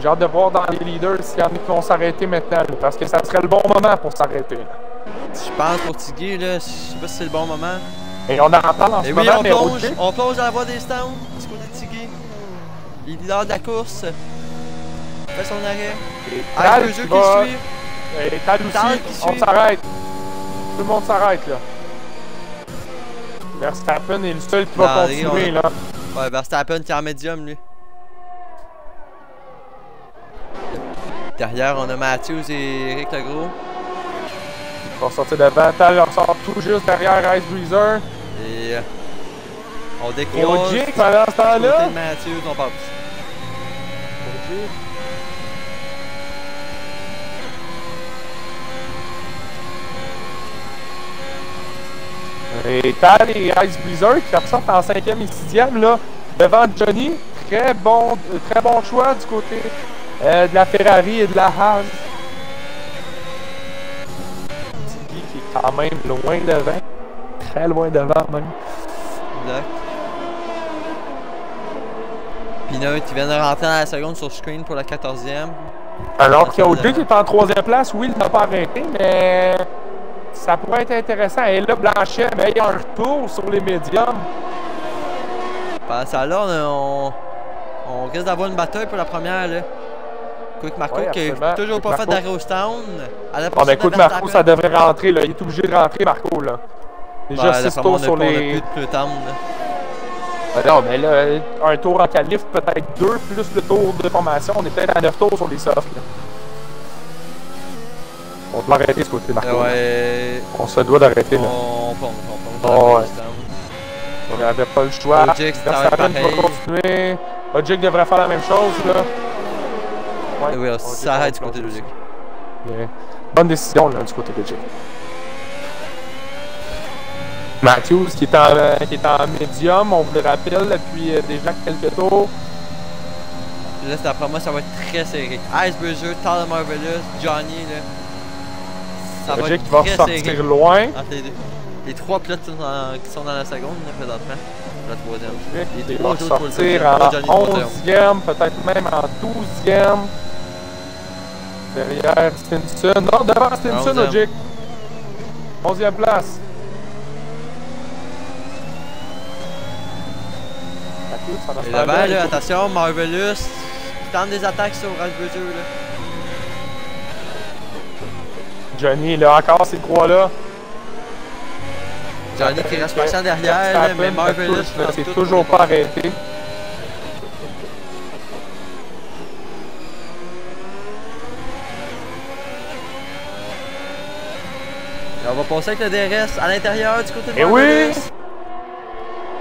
J'ai hâte de voir dans les leaders s'il y en a qui vont s'arrêter maintenant, là, parce que ça serait le bon moment pour s'arrêter. Je pense pour Tiggy, là, je sais pas si c'est le bon moment. Et on en parle en ce Et oui, moment, mais OK. on plonge dans la voie des stands, du côté de Tiggy. Il est leader de la course. Fait son arrêt. Et Ah, Tal le jeu qui qui va... suit. Et Tal aussi, Tal qui on suit. s'arrête. Tout le monde s'arrête, là. Verstappen est le seul qui va Landry, continuer, là. Ouais, Verstappen qui est en médium, lui. Derrière, on a Matthews et Eric Legros. Ils vont sortir devant. Tal ressort tout juste derrière Ice Breezer. Et on Et décroche. Ogier, pendant ce temps-là... Côté de Matthews, on passe. Et Tal et Ice Breezer qui ressortent en 5e et 6e là, devant Johnny. Très bon choix du côté de la Ferrari et de la Haas. Tiggy qui est quand même loin devant. Très loin devant même. Bloc. Pinot qui vient de rentrer dans la seconde sur screen pour la 14e. Alors qu'il y a Ogier qui est en 3e place. Oui, il n'a pas arrêté, mais ça pourrait être intéressant. Et là, Blanchet, meilleur retour sur les médiums. Ça là, on risque d'avoir une bataille pour la première. Là. Quick Marco Ouais, qui absolument. n'a toujours pas Quick fait Marco. d'arrêt au stand. Bon, ben écoute, Marco, ça devrait rentrer. Là. Il est obligé de rentrer, Marco. Là. Déjà 6 tours sur les... On a plus de peloton, là. Non, mais là, un tour en qualif, peut-être 2, plus le tour de formation. On est peut-être à 9 tours sur les softs. Là. On doit arrêter ce côté, Marco. Ouais. On se doit d'arrêter. On plonge. Oh, ouais. On n'avait pas le choix. Ogier, ça va être Verstappen va pareil. continuer. Ogier devrait faire la même chose. Là. Ouais, Oui, on Ogier s'arrête du va côté de aussi. Logic. Yeah. Bonne décision là, du côté de Ogier. Matthews qui est en médium, on vous le rappelle, depuis déjà quelques tours. Là, d'après moi, ça va être très serré. Icebreaker, Tyler Marvelous, Johnny, là. Ça va Ogier être qui va très sortir serré loin. entre les deux. Les trois pilotes qui sont dans la seconde, là, présentement. La troisième. Il Les va trois autres pour le sortir deuxième. en Johnny pour le 11e, peut-être même en 12e. Derrière Stinson. Non, devant Stinson, 11e. Ogier. 11e place. Et devant, là, attention, Marvelous qui tente des attaques sur Icebreaker, là. Johnny, là, encore ces trois-là. Johnny qui reste patient derrière, là, mais Marvelous, c'est toujours pas arrêté. Et on va passer avec le DRS à l'intérieur du côté de Et oui! Marvelous.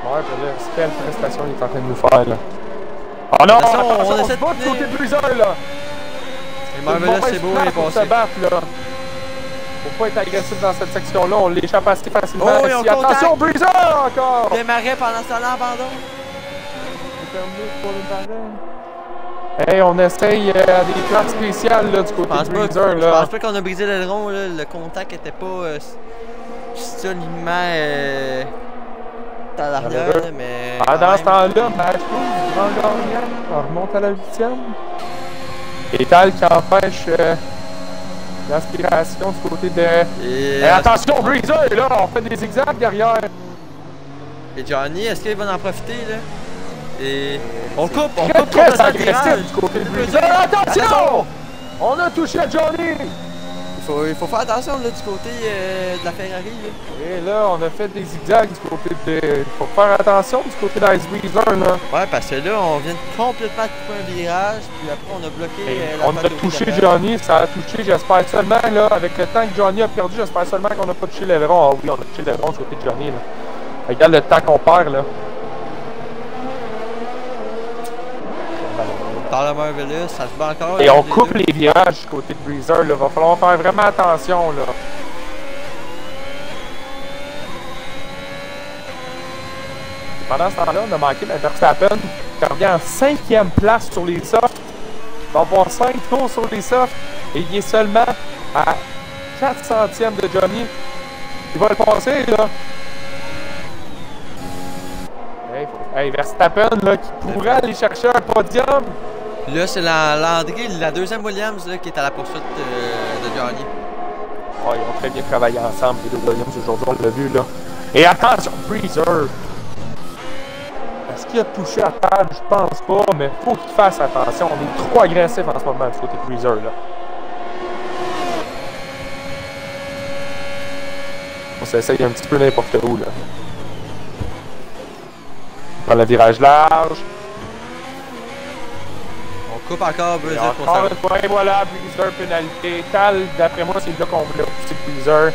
Marvelous, quelle prestation il est en train de nous faire, là. Oh non! Attention, Attention, on on essaie se de bat du côté tenir. de Breezer, là! Et Marvelous, c'est beau, il est pour se passé. battre, là. Faut pas être agressif dans cette section-là, on l'échappe assez facilement. Oh, ils ont ici. Attention, contact. Breezer, encore! Démarrait pendant ce temps-là, abandon. C'est terminé pour le barrel. Hey, on essaye des plans spéciales, là, du côté de Breezer, Je là. pense pas qu'on a brisé l'aileron, là. Le contact était pas solidement à l'arrière, là, mais. Pendant ce temps-là, Matthews, grand gagnant, on remonte à la 8e. Et Tal qui empêche l'aspiration du côté de... Et, attention, Breezer, là, on fait des zigzags derrière. Et Johnny, est-ce qu'il va en profiter, là? Et. On coupe Très complètement le agressif virage. du côté de Breezer. Attention! On a touché à Johnny! Il faut faire attention, là, du côté de la Ferrari, là. Et là, on a fait des zigzags du côté de... Faut faire attention du côté d'Ice Breezer, là. Ouais, parce que là, on vient de complètement couper un virage, puis après, on a bloqué la On patte a au touché derrière. Johnny, ça a touché, j'espère seulement, là, avec le temps que Johnny a perdu, j'espère seulement qu'on n'a pas touché l'aileron. Ah oui, on a touché l'aileron du côté de Johnny, là. Regarde le temps qu'on perd, là. Par le Marvelous, ça se bat encore. Et là, on entre coupe deux. les virages du côté de Breezer, là. Va falloir faire vraiment attention, là. Et pendant ce temps-là, on a manqué la Verstappen qui revient en 5e place sur les softs. Il va avoir 5 tours sur les softs et il est seulement à 4 centièmes de Johnny. Il va le passer, là. Hey, Verstappen, là, qui pourrait aller chercher un podium. Là, c'est Landry, la deuxième Williams, là, qui est à la poursuite de Johnny. ils ont très bien travaillé ensemble, les deux Williams, aujourd'hui, on l'a vu, là. Et attention, Breezer! Est-ce qu'il a touché à terre? Je pense pas, mais faut qu'il fasse attention. On est trop agressif en ce moment du côté de Breezer, là. On s'essaye un petit peu n'importe où, là. On prend le virage large. On coupe encore Breezer pour encore ça. une fois, et voilà, Breezer, pénalité. Tal, d'après moi, c'est là qu'on voulait pousser Breezer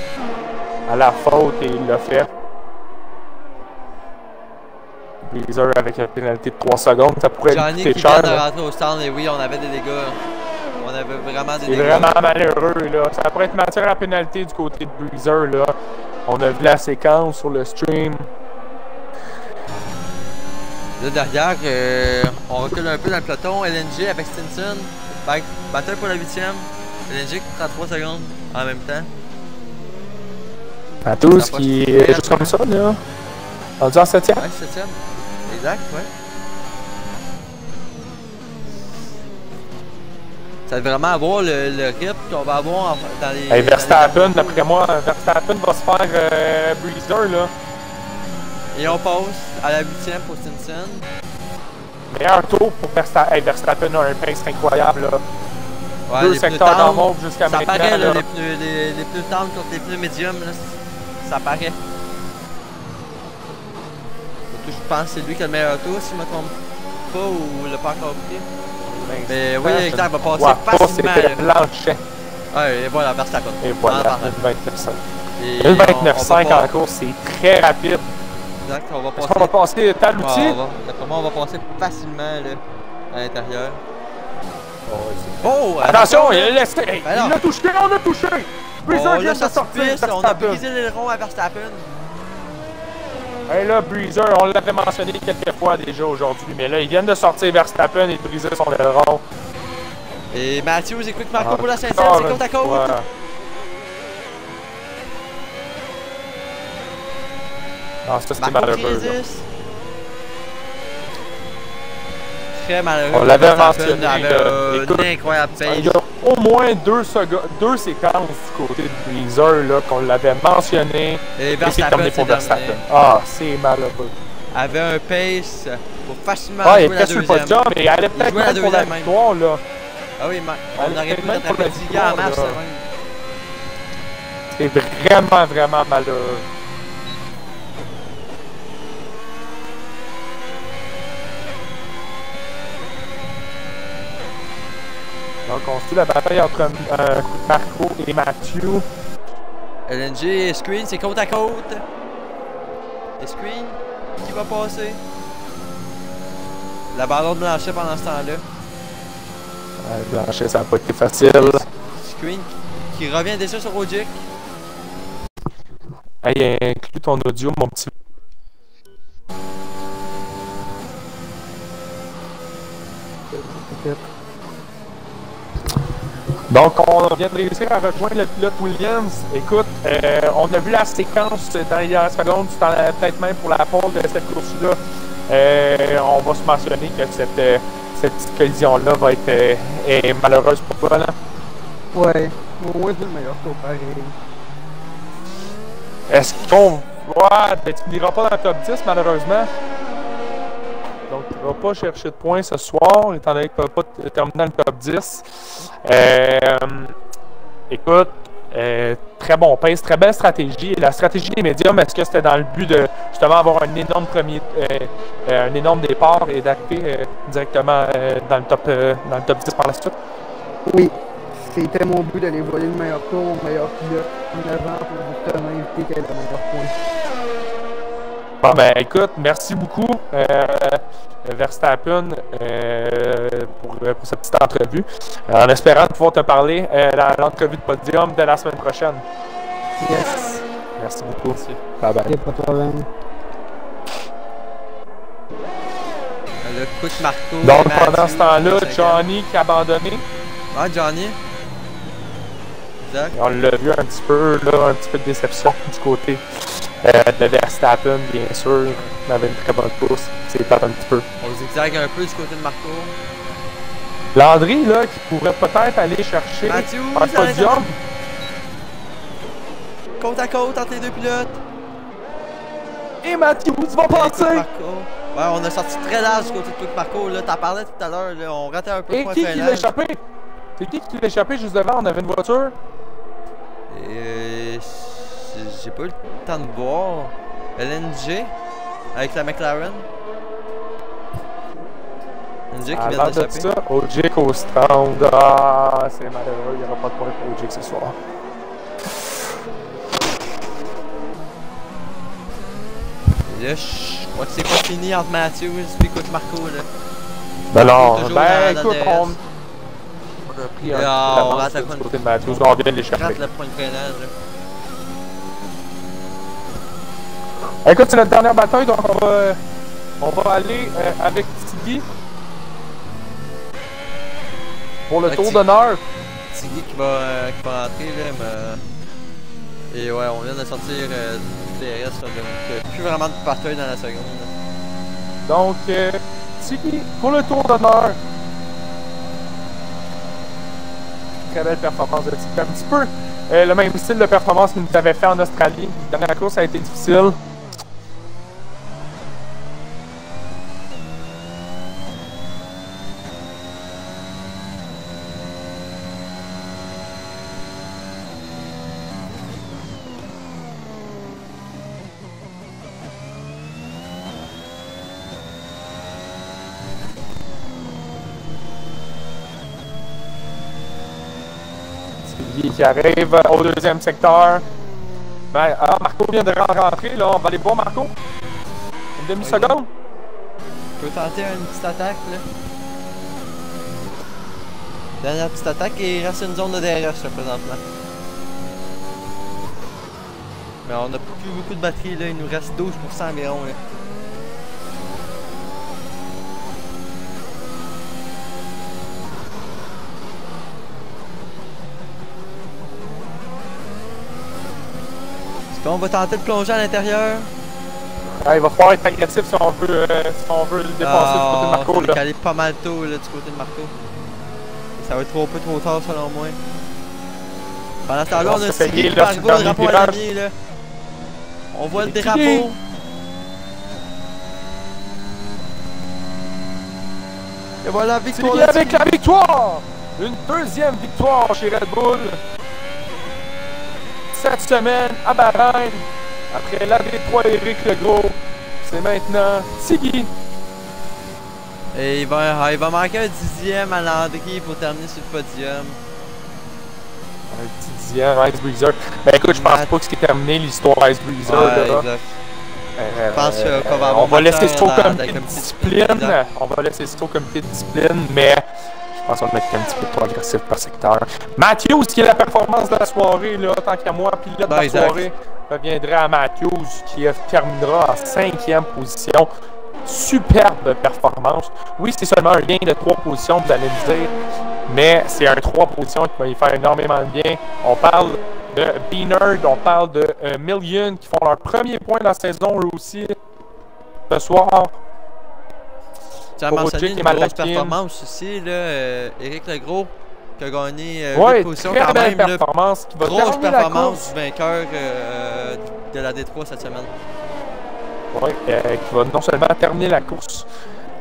à la faute et il l'a fait. Breezer avec une pénalité de 3 secondes, ça pourrait Johnny coûter qui cher. vient de rentrer au stand, et oui, on avait des dégâts. On avait vraiment des C'est dégâts. vraiment malheureux, là. Ça pourrait être matière à pénalité du côté de Breezer, là. On a vu la séquence sur le stream. Là, derrière, on recule un peu dans le peloton. LNG avec Stinson. Battle pour la 8e. LNG qui prend 3 secondes en même temps. À tous qui est juste comme ça, là. Rendu en 7e. Ouais, 7e. Exact, ouais. Ça va vraiment avoir le rythme qu'on va avoir dans les... Hey, Verstappen, d'après moi, Verstappen va se faire Breezer, là. Et on passe à la 8e pour Stinson. Meilleur tour pour Verstappen. Hey, Verstappen a un pace incroyable, là. Ouais, Deux les pneus secteurs d'en tendres, monte jusqu'à ça maintenant. paraît, là, Là. les pneus tendres contre les pneus médiums, là, ça paraît. Surtout, je pense que c'est lui qui a le meilleur tour, si je me trompe pas, ou le pas encore pris. Mais oui, exact, il va passer facilement. C'était Blanchet. Ouais, et voilà, Verstappen. Et voilà, En parlant. 1,29,5. Et 1,29,5 en course, c'est très rapide. Exact, on va Est-ce passer. qu'on va passer Talouti? D'après moi, on va passer facilement là, à l'intérieur. Oh, attention, il a laissé. Hey, Ben non. il l'a touché, on l'a touché. Breezer On vient l'a de sorti sortir. piste, on a Verstappen. brisé l'aileron à Verstappen. Hey là, Breezer, on l'avait mentionné quelques fois déjà aujourd'hui, mais là, ils viennent de sortir Verstappen et briser son aileron. Et Matthews écoute Marco pour la 5e, Ah, c'est côte à côte. ouais. Ah, ça c'était Marco qui malheureux. Là. résiste. Très malheureux. On l'avait Verstappen mentionné, avait là. Écoute, une incroyable Il pace. y a au moins deux séquences du côté de Breezer là, qu'on l'avait mentionné. Et Et c'est Verstappen, terminé pour c'est Verstappen. terminé. Ah, c'est malheureux. Avait un pace pour facilement Ah, il jouer la était sur le deuxième. podium et il allait Il peut-être jouait la même pour la deuxième même. victoire, là. Ah oui, on Allez, aurait pu peut-être même rattraper pour la le Tiga en victoire, marche, là. même. C'est vraiment, vraiment malheureux. Donc, on suit la bataille entre Marco et Mathieu. LNG et Screen, c'est côte à côte. Et Screen, qui va passer? L'abandon de Blanchet pendant ce temps-là. Blanchet, ça n'a pas été facile. Screen qui revient déjà sur Ogic. Hey, inclus ton audio, mon petit. Donc, on vient de réussir à rejoindre le pilote Williams. Écoute, on a vu la séquence dans les dernières secondes, tu t'en avais peut-être même pour la pole de cette course-là. On va se mentionner que cette petite collision-là va être est malheureuse pour toi, là. Ouais, au moins c'est le meilleur tour pareil. Est-ce qu'on. Ouais, ben, tu n'iras pas dans le top 10, malheureusement. Donc, tu ne vas pas chercher de points ce soir, étant donné que tu ne vas pas terminer dans le top 10. Écoute, très bon pace, très belle stratégie. La stratégie des médiums, est-ce que c'était dans le but de justement avoir un énorme un énorme départ et d'arriver directement dans le top 10 par la suite? Oui, c'était mon but d'aller voler le meilleur tour au meilleur pilote en avant pour justement éviter qu'elle ait le meilleur point. Bon, ben écoute, merci beaucoup Verstappen pour cette petite entrevue. En espérant pouvoir te parler dans l'entrevue de podium de la semaine prochaine. Yes, Merci beaucoup. Merci. Bye bye. y'a pas de problème. Le coup de Marco. Donc et pendant ce Matthews, temps-là, 5e. Johnny qui a abandonné. Ah, Johnny. Exact. On l'a vu un petit peu de déception du côté de Verstappen, bien sûr. Il avait une très bonne course. C'est peut-être un petit peu. On zigzague un peu du côté de Marco. Landry, là, qui pourrait peut-être aller chercher Matthews, un ça va être podium. Côte à côte entre les deux pilotes. Et Matthews va passer! Ouais, on a sorti très large du côté de Quick Marco. Là, t'en parlais tout à l'heure. On ratait un peu Et le point qui l'a échappé? C'est qui l'a échappé juste devant? On avait une voiture? J'ai pas eu le temps de voir. LNG avec la McLaren. LNG qui vient d'échapper. Ça, Ojik au stand. Ah, c'est malheureux. Il n'y aura pas de point pour Ojik ce soir. Là, je crois que c'est pas fini entre Matthews et Quick Marco. Là. Ben non, ben écoute, on a pris un rate la côté de Matthews, on vient de l'échapper. Rate le point de freinage. Écoute, c'est notre dernière bataille, donc on va aller avec Tiggy pour le tour d'honneur. Tiggy qui va rentrer là, mais... Et ouais, on vient de sortir du DRS, donc plus vraiment de bataille dans la seconde. Là. Donc, Tiggy pour le tour d'honneur. Très belle performance de Tiggy. Un petit peu le même style de performance qu'il nous avait fait en Australie. La dernière course a été difficile. Qui arrive au deuxième secteur. Ben, alors Marco vient de rentrer, là. On va aller voir Marco. Une demi-seconde. On peut tenter une petite attaque, là. Dernière petite attaque et il reste une zone de DRS, là, présentement. Mais on n'a plus beaucoup de batterie, là. Il nous reste 12% environ, là. On va tenter de plonger à l'intérieur. Ah, il va falloir être agressif si on veut le dépasser du côté de Marco. On est calé pas mal tôt là, du côté de Marco. Ça va être un peu trop tard selon moi. Pendant ce temps-là, on a Tiggy qui part le drapeau à l'ami. On voit le drapeau. Et voilà la victoire. Tiggy avec la victoire! Une deuxième victoire chez Red Bull. Cette semaine à Bahreïn, après la D3 Éric Legros, c'est maintenant Tiggy. Et il va manquer un 10e à Landry pour terminer sur le podium. Un petit 10e, Ice Breezer. Ben écoute, je pense pas que c'est terminé l'histoire Ice Breezer. Ouais, exact. Je pense qu'on va avoir on va laisser ça au comité de discipline. On va laisser ça au comité de discipline, mais je pense qu'on va mettre un petit peu trop agressif par secteur. Matthews, qui est la performance de la soirée, là, tant qu'à moi, pilote de la soirée, reviendrait à Matthews, qui terminera en 5e position. Superbe performance. Oui, c'est seulement un gain de 3 positions, vous allez me dire, mais c'est un 3 positions qui va y faire énormément de bien. On parle de B-Nerd, on parle de Million, qui font leur premier point de la saison, eux aussi, ce soir. Tu as mentionné une grosse performance aussi, là, Éric Legros, qui a gagné 8 positions quand même. Performance, qui va grosse performance du vainqueur de la D3 cette semaine. Oui, qui va non seulement terminer la course,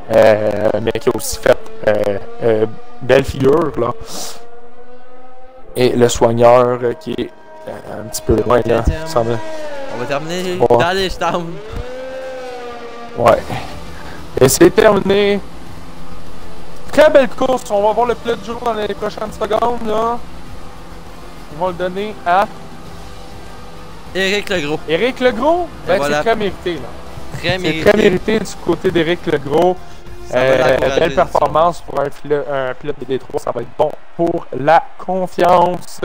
mais qui a aussi fait belle figure, là. Et le soigneur qui est un petit peu loin, là. On va terminer dans les stands. Ouais. Et c'est terminé. Très belle course. On va voir le pilote du jour dans les prochaines secondes, là. On va le donner à Éric Legros. Éric Legros? Ben, voilà. c'est très mérité, là. Très mérité. C'est très mérité du côté d'Éric Legros. Belle performance pour un pilote de D3. Ça va être bon pour la confiance.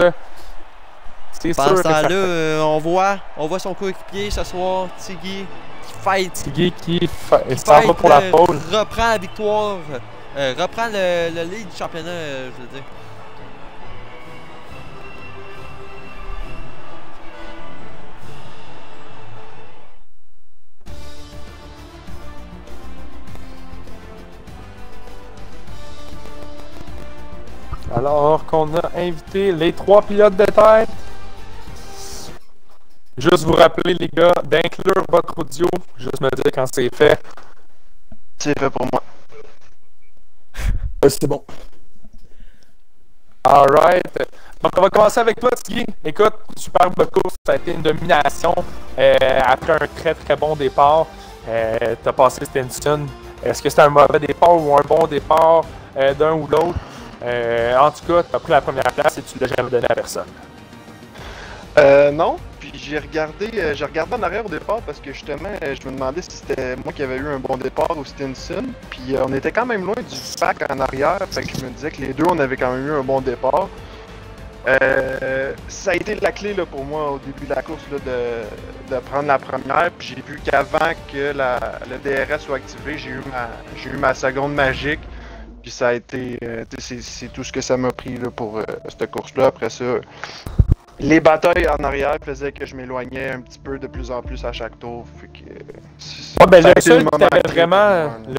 C'est sûr que ça là, on voit son coéquipier ce soir, Tiggy, qui fight. Tiggy qui s'en va pour la pole. Reprend la victoire. Reprend le lead du championnat, je veux dire. Alors qu'on a invité les 3 pilotes de tête. Juste vous rappeler, les gars, d'inclure votre audio. Juste me dire quand c'est fait. C'est fait pour moi. C'est bon. Alright. Donc, on va commencer avec toi, Tiggy. Écoute, superbe course. Ça a été une domination après un très très bon départ. Tu as passé Stinson. Est-ce que c'était un mauvais départ ou un bon départ d'un ou l'autre? En tout cas, tu as pris la première place et tu ne l'as jamais donné à personne. Non, puis j'ai regardé en arrière au départ parce que justement, je me demandais si c'était moi qui avais eu un bon départ ou Stinson. Puis on était quand même loin du pack en arrière, fait que je me disais que les deux, on avait quand même eu un bon départ. Ça a été la clé là, pour moi au début de la course là, de prendre la première. Puis j'ai vu qu'avant que le DRS soit activé, j'ai eu ma seconde magique. Puis ça a été, c'est tout ce que ça m'a pris là, pour cette course-là. Après ça, les batailles en arrière faisaient que je m'éloignais un petit peu de plus en plus à chaque tour. Fait que, le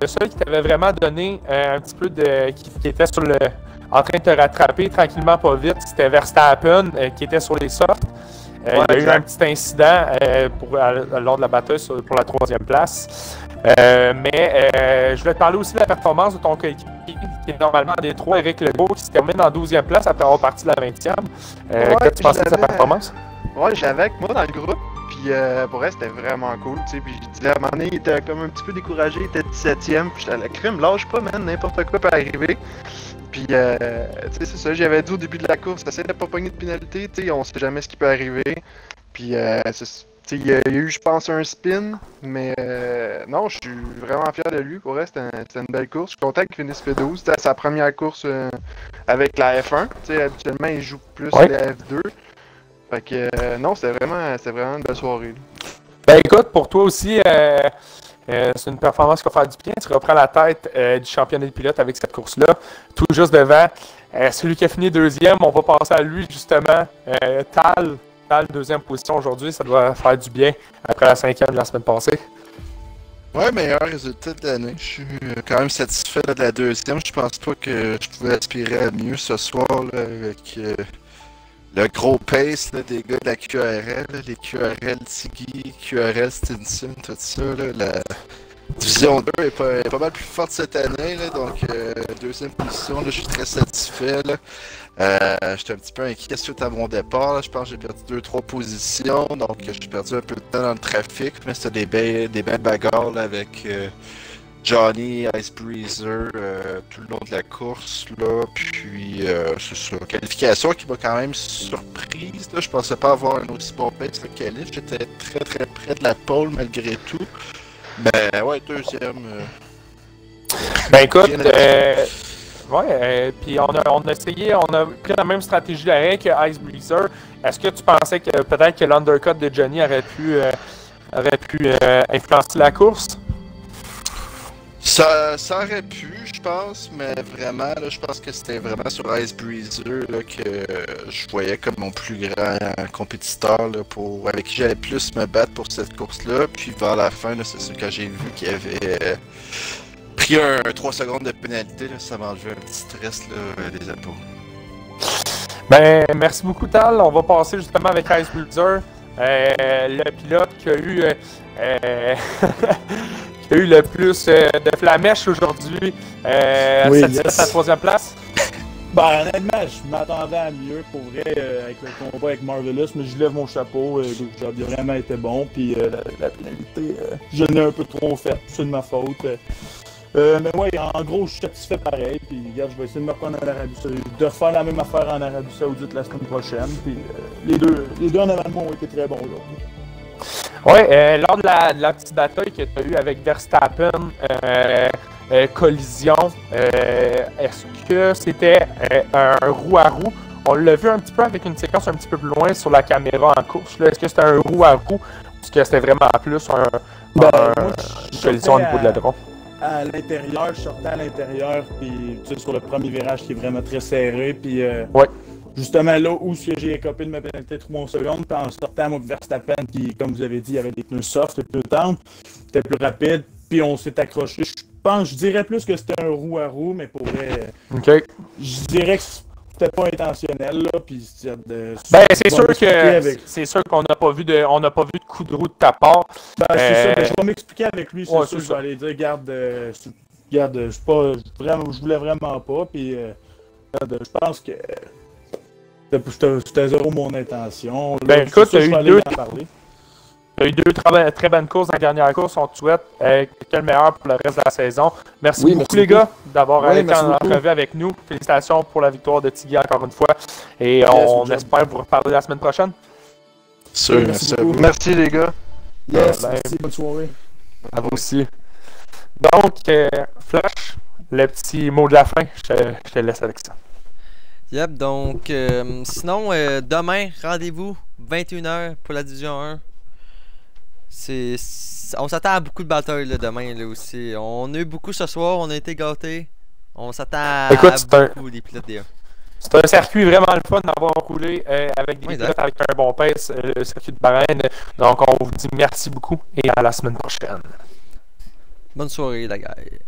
seul qui t'avait vraiment donné un petit peu qui était en train de te rattraper tranquillement pas vite, c'était Verstappen qui était sur les softs. Il y a eu un petit incident lors de la bataille pour la 3e place. Je voulais te parler aussi de la performance de ton coéquipier qui est normalement en Détroit, Eric Legault, qui se termine en 12e place après avoir parti de la 20e. Qu'est-ce que tu pensais de sa performance? Ouais, j'avais avec moi dans le groupe, puis pour elle, c'était vraiment cool, tu sais, puis je disais, à un moment donné, il était comme un petit peu découragé, il était 17e, puis j'étais, la crime, lâche pas, man, n'importe quoi peut arriver. Puis, tu sais, c'est ça, j'avais dit au début de la course, essaie de pas pogner de pénalité, tu sais, on sait jamais ce qui peut arriver. Puis, il y a eu, je pense, un spin, mais non, je suis vraiment fier de lui. Pour vrai, c'était une belle course. Je suis content qu'il finisse P12. C'était sa première course avec la F1. T'sais, habituellement, il joue plus la F2. Fait que non, c'était vraiment une belle soirée. Ben écoute, pour toi aussi, c'est une performance qui va faire du bien. Tu reprends la tête du championnat de pilote avec cette course-là. Tout juste devant celui qui a fini deuxième. On va passer à lui, justement, Tal. Deuxième position aujourd'hui, ça doit faire du bien après la 5e de la semaine passée. Ouais, meilleur résultat de l'année. Je suis quand même satisfait de la 2e. Je pense pas que je pouvais aspirer à mieux ce soir là, avec le gros pace là, des gars de la QRL, là, les QRL Tiggy, QRL Stinson, tout ça. Là, la Division 2 est pas mal plus forte cette année, là, donc 2e position, là, je suis très satisfait. Là. J'étais un petit peu inquiet suite à mon départ. Là. Je pense que j'ai perdu 2-3 positions, donc j'ai perdu un peu de temps dans le trafic, mais c'était des belles bagarres là, avec Johnny, Ice Breezer, tout le long de la course. Là. Puis c'est ça, qualification qui m'a quand même surprise. Là. Je pensais pas avoir un aussi bon pace que qualif. J'étais très très près de la pole malgré tout. Mais ouais, 2e. Ben écoute, puis on a essayé, on a pris la même stratégie d'arrêt que Ice Breezer. Est-ce que tu pensais que peut-être que l'undercut de Johnny aurait pu influencer la course? Ça aurait pu, je pense, mais vraiment, là, je pense que c'était vraiment sur Ice Breezer là, que je voyais comme mon plus grand compétiteur là, avec qui j'allais plus me battre pour cette course-là. Puis vers la fin, c'est sûr quand j'ai vu qu'il avait pris un 3 secondes de pénalité, là, ça m'a enlevé un petit stress là, des épaules. Ben, merci beaucoup, Tal. On va passer justement avec Ice Breezer, le pilote qui a eu qui a eu le plus de flamèches aujourd'hui. Satisfait de sa 3e place? Ben, honnêtement, je m'attendais à mieux pour vrai avec le combat avec Marvelous, mais je lève mon chapeau. Le job a vraiment été bon. Puis la pénalité, je l'ai un peu trop faite. C'est de ma faute. Mais ouais, en gros, je suis satisfait pareil. Puis regarde, je vais essayer de me reprendre en Arabie Saoudite, de faire la même affaire en Arabie Saoudite la semaine prochaine. Puis les deux en avant ont été très bons aujourd'hui. Oui, lors de la petite bataille que tu as eue avec Verstappen, collision, est-ce que c'était un roue à roue? On l'a vu un petit peu avec une séquence un petit peu plus loin sur la caméra en course. Est-ce que c'était un roue à roue ou est-ce que c'était vraiment plus une collision au niveau de l'aileron? À l'intérieur, je sortais à l'intérieur, puis tu sais, sur le premier virage qui est vraiment très serré, puis justement là où j'ai écopé de ma pénalité 3 secondes, puis en sortant moi Verstappen qui, comme vous avez dit, avait des pneus soft, des pneus tendres, c'était plus rapide, puis on s'est accroché. Je dirais plus que c'était un roue à roue, mais pour vrai, je dirais que c'était pas intentionnel, là, puis c'est sûr qu'on n'a pas vu de coup de roue de ta part. Ben, c'est ça, ben, je vais m'expliquer avec lui, c'est ouais, sûr, c'est je vais aller dire, regarde, je voulais vraiment pas, puis je pense que c'était zéro mon intention. Ben là, écoute, ça, tu je vais as aller eu en parler. deux très bonnes courses dans la dernière course. On te souhaite que le meilleur pour le reste de la saison. Merci beaucoup, merci les gars, d'avoir été merci en beaucoup. entrevue avec nous. Félicitations pour la victoire de Tiggy encore une fois. Et Yes, on good job. espère vous reparler la semaine prochaine. Sûr, merci merci à vous. beaucoup. Merci les gars. Yes, Ben, merci, bonne soirée. À vous aussi. Donc, Flash, le petit mot de la fin, je te laisse avec ça. Yep, donc sinon, demain, rendez-vous, 21h pour la Division 1. On s'attend à beaucoup de batailles là, demain là, aussi. On a eu beaucoup ce soir, on a été gâtés. On s'attend Écoute, à beaucoup des pilotes D1. C'est un circuit vraiment le fun d'avoir roulé avec des Oui, pilotes avec un bon pace, le circuit de Bahreïn. Donc, on vous dit merci beaucoup et à la semaine prochaine. Bonne soirée, la gueule.